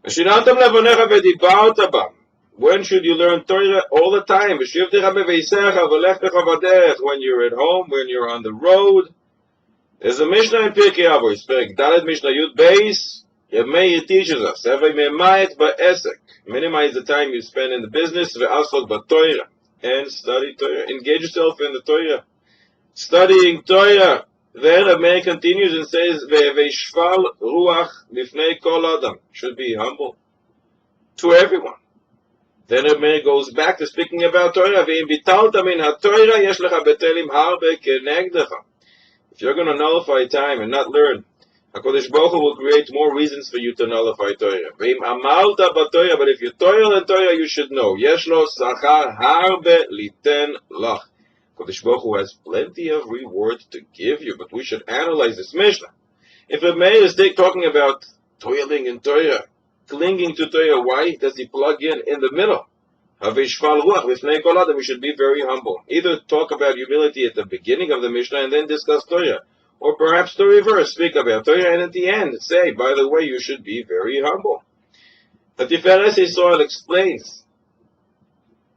ושיננתם לבניך ודיברת בם. When should you learn Torah? All the time. ושבתך בביתך ולכתך בדרך. When you're at home, when you're on the road. There's a Mishnah in Pirkei Avos, Perek Dalet Mishnah Yud Beis. Reb Meir teaches us, Havei memayet ba'esek. Minimize the time you spend in the business, ve'asok ba'Torah. And study Torah. Engage yourself in the Torah. Studying Torah. Then Reb Meir continues and says, ve'shval ruach bifnei kol adam. Should be humble to everyone. Then Reb Meir goes back to speaking about Torah. Ve'im bitalta min ha'Torah yesh lecha betelim harbe kenegdecha. If you're going to nullify time and not learn, HaKadosh Baruch Hu will create more reasons for you to nullify Torah. Ve'im amalta b'Torah, but if you toil in Torah, you should know. Yesh lo sachar harbe liten lach. HaKadosh Baruch Hu has plenty of reward to give you, but we should analyze this Mishnah. If a man is talking about toiling in Torah, clinging to Torah, why does he plug in the middle? We should be very humble. Either talk about humility at the beginning of the Mishnah and then discuss Torah. Or perhaps the reverse, speak about Torah and at the end say, by the way, you should be very humble. The Tiferes Yisrael explains.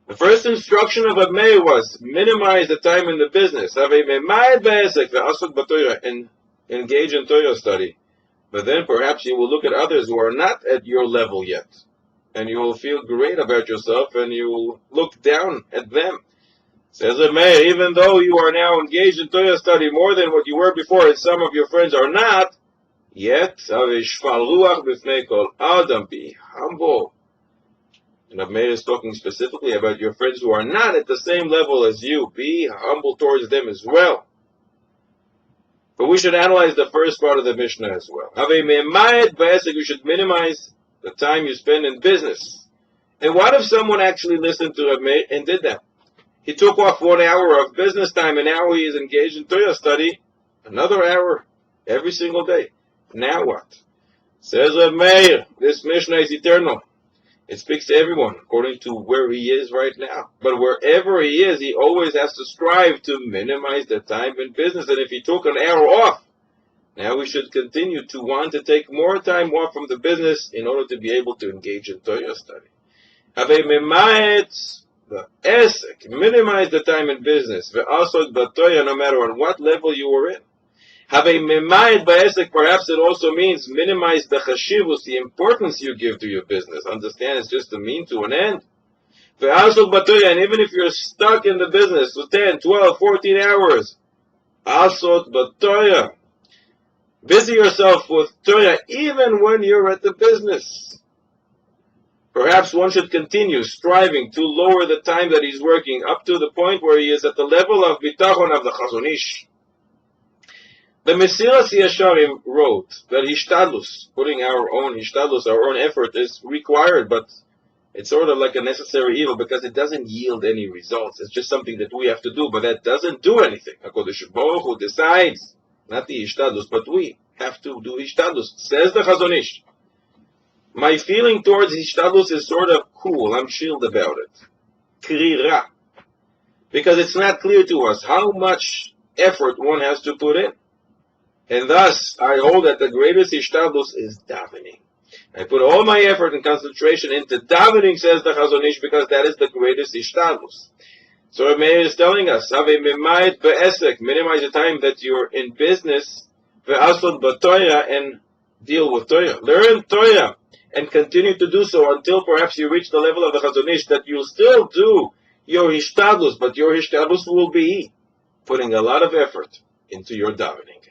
The first instruction of Reb Meir was, minimize the time in the business. And engage in Torah study. But then perhaps you will look at others who are not at your level yet. And you will feel great about yourself, and you will look down at them. Says Reb Meir, even though you are now engaged in Torah study more than what you were before, and some of your friends are not, yet, be humble. And Reb Meir is talking specifically about your friends who are not at the same level as you. Be humble towards them as well. But we should analyze the first part of the Mishnah as well. You should minimize the time you spend in business. And what if someone actually listened to Reb Meir and did that? He took off 1 hour of business time, and now he is engaged in Torah study, another hour every single day. Now what? Says Reb Meir, this Mishnah is eternal. It speaks to everyone according to where he is right now. But wherever he is, he always has to strive to minimize the time in business. And if he took an hour off, now we should continue to want to take more time off from the business in order to be able to engage in Torah study. Minimize the time in business. No matter on what level you are in. Perhaps it also means minimize the chashivus, the importance you give to your business. Understand it's just a mean to an end. And even if you're stuck in the business for 10, 12, 14 hours, busy yourself with Torah even when you're at the business. Perhaps one should continue striving to lower the time that he's working up to the point where he is at the level of bitachon of the Chazon Ish. The Mesilas Yesharim wrote that hishtadlus, putting our own hishtadlus, our own effort, is required, but it's sort of like a necessary evil because it doesn't yield any results. It's just something that we have to do, but that doesn't do anything. HaKadosh Baruch Hu decides. Not the Ishtadlus, but we have to do Ishtadlus. Says the Chazon Ish. My feeling towards Ishtadlus is sort of cool. I'm chilled about it. Krira. Because it's not clear to us how much effort one has to put in. And thus, I hold that the greatest Ishtadlus is davening. I put all my effort and concentration into davening, says the Chazon Ish, because that is the greatest Ishtadlus. So Reb Meir is telling us, minimize the time that you're in business, and deal with Torah. Learn Torah and continue to do so until perhaps you reach the level of the Chazon Ish that you'll still do your hishtadlus, but your hishtadlus will be putting a lot of effort into your davening.